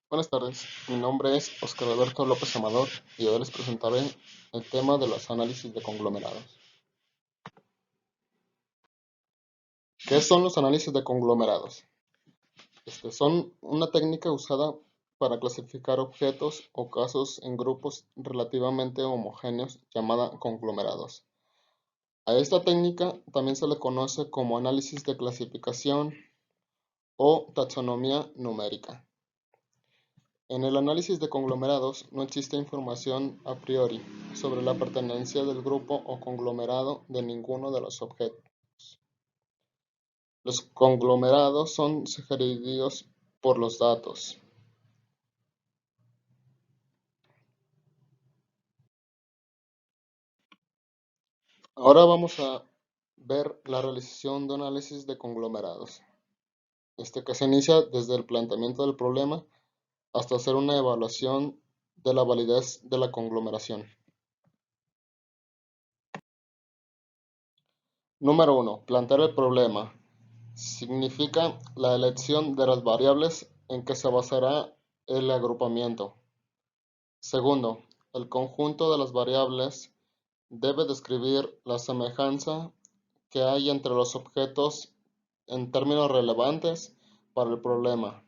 Buenas tardes, mi nombre es Oscar Alberto López Amador y hoy les presentaré el tema de los análisis de conglomerados. ¿Qué son los análisis de conglomerados? Son una técnica usada para clasificar objetos o casos en grupos relativamente homogéneos llamada conglomerados. A esta técnica también se le conoce como análisis de clasificación o taxonomía numérica. En el análisis de conglomerados no existe información a priori sobre la pertenencia del grupo o conglomerado de ninguno de los objetos. Los conglomerados son sugeridos por los datos. Ahora vamos a ver la realización de un análisis de conglomerados, que se inicia desde el planteamiento del problema hasta hacer una evaluación de la validez de la conglomeración. Número 1. Plantear el problema. Significa la elección de las variables en que se basará el agrupamiento. Segundo, el conjunto de las variables debe describir la semejanza que hay entre los objetos en términos relevantes para el problema.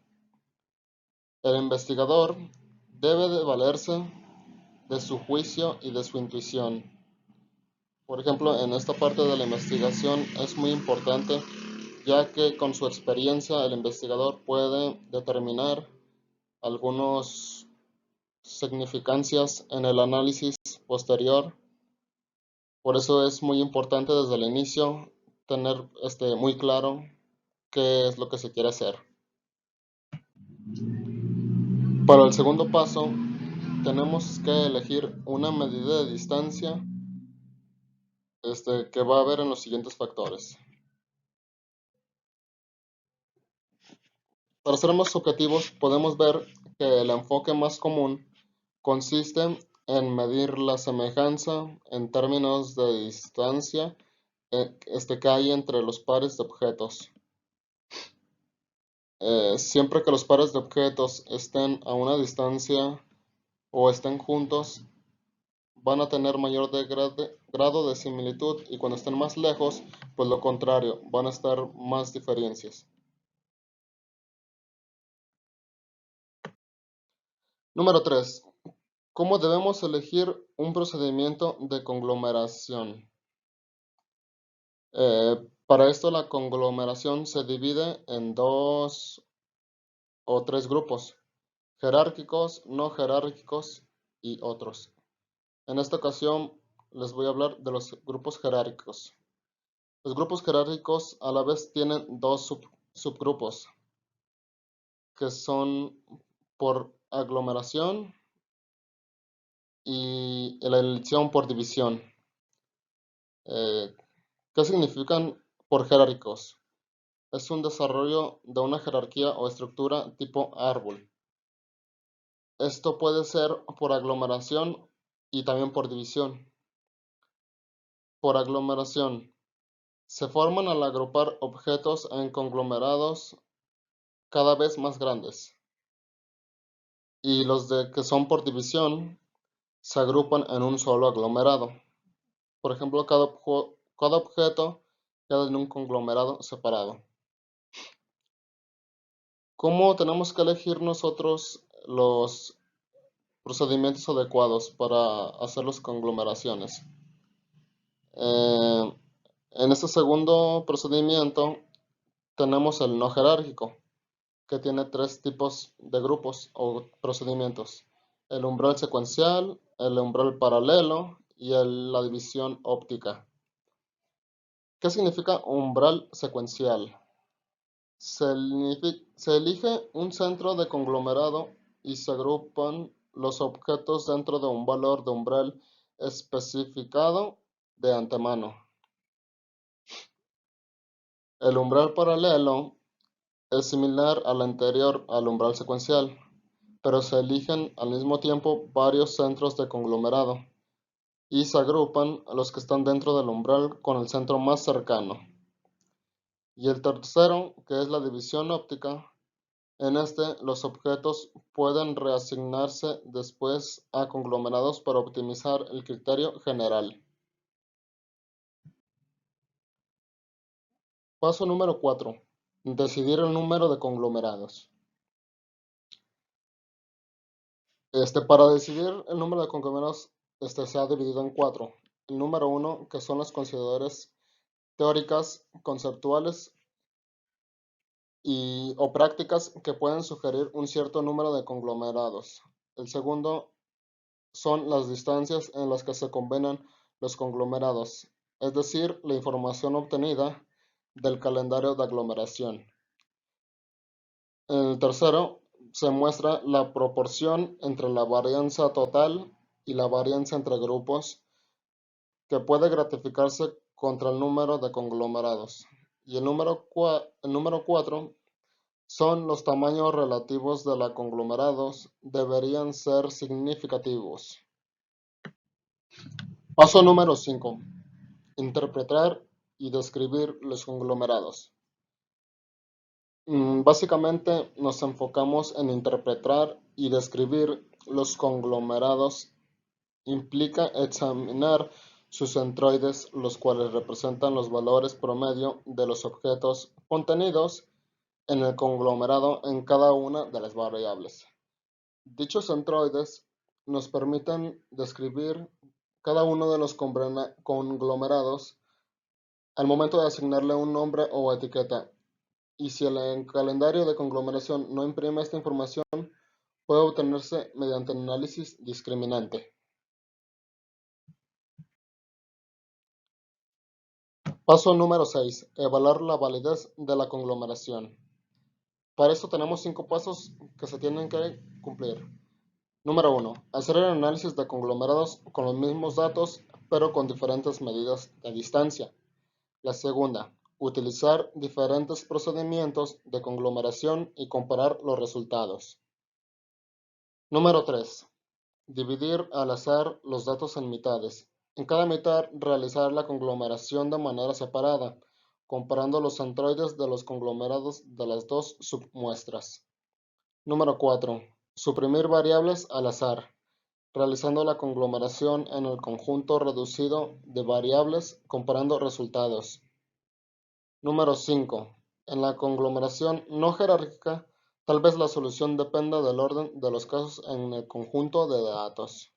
El investigador debe de valerse de su juicio y de su intuición. Por ejemplo, en esta parte de la investigación es muy importante, ya que con su experiencia el investigador puede determinar algunas significancias en el análisis posterior. Por eso es muy importante desde el inicio tener muy claro qué es lo que se quiere hacer. Para el segundo paso, tenemos que elegir una medida de distancia que va a haber en los siguientes factores. Para ser más objetivos, podemos ver que el enfoque más común consiste en medir la semejanza en términos de distancia que hay entre los pares de objetos. Siempre que los pares de objetos estén a una distancia o estén juntos, van a tener mayor grado de similitud, y cuando estén más lejos, pues lo contrario, van a estar más diferencias. Número 3. ¿Cómo debemos elegir un procedimiento de conglomeración? Para esto la conglomeración se divide en 2 o 3 grupos: jerárquicos, no jerárquicos y otros. En esta ocasión les voy a hablar de los grupos jerárquicos. Los grupos jerárquicos a la vez tienen dos subgrupos, que son por aglomeración y la elección por división. ¿Qué significan por jerárquicos? Es un desarrollo de una jerarquía o estructura tipo árbol. Esto puede ser por aglomeración y también por división. Por aglomeración, se forman al agrupar objetos en conglomerados cada vez más grandes. Y los que son por división se agrupan en un solo aglomerado. Por ejemplo, cada objeto queda en un conglomerado separado. ¿Cómo tenemos que elegir nosotros los procedimientos adecuados para hacer las conglomeraciones? En este segundo procedimiento tenemos el no jerárquico, que tiene 3 tipos de grupos o procedimientos: el umbral secuencial, el umbral paralelo y la división óptica. ¿Qué significa umbral secuencial? Se elige un centro de conglomerado y se agrupan los objetos dentro de un valor de umbral especificado de antemano. El umbral paralelo es similar al anterior al umbral secuencial, pero se eligen al mismo tiempo varios centros de conglomerado y se agrupan a los que están dentro del umbral con el centro más cercano. Y el tercero, que es la división óptica, En este, los objetos pueden reasignarse después a conglomerados para optimizar el criterio general. Paso número 4. Decidir el número de conglomerados. Para decidir el número de conglomerados, se ha dividido en 4. El número 1, que son las consideraciones teóricas, conceptuales o prácticas que pueden sugerir un cierto número de conglomerados. El segundo son las distancias en las que se combinan los conglomerados, es decir, la información obtenida del calendario de aglomeración. En el tercero, se muestra la proporción entre la varianza total y la varianza entre grupos que puede gratificarse contra el número de conglomerados. Y el número 4 son los tamaños relativos de los conglomerados deberían ser significativos. Paso número 5. Interpretar y describir los conglomerados. Básicamente nos enfocamos en interpretar y describir los conglomerados. Implica examinar sus centroides, los cuales representan los valores promedio de los objetos contenidos en el conglomerado en cada una de las variables. Dichos centroides nos permiten describir cada uno de los conglomerados al momento de asignarle un nombre o etiqueta. Y si el calendario de conglomeración no imprime esta información, puede obtenerse mediante análisis discriminante. Paso número 6. Evaluar la validez de la conglomeración. Para esto tenemos 5 pasos que se tienen que cumplir. Número 1. Hacer el análisis de conglomerados con los mismos datos, pero con diferentes medidas de distancia. La segunda. Utilizar diferentes procedimientos de conglomeración y comparar los resultados. Número 3. Dividir al azar los datos en mitades. En cada mitad realizar la conglomeración de manera separada, comparando los centroides de los conglomerados de las dos submuestras. Número 4. Suprimir variables al azar, realizando la conglomeración en el conjunto reducido de variables comparando resultados. Número 5. En la conglomeración no jerárquica, tal vez la solución dependa del orden de los casos en el conjunto de datos.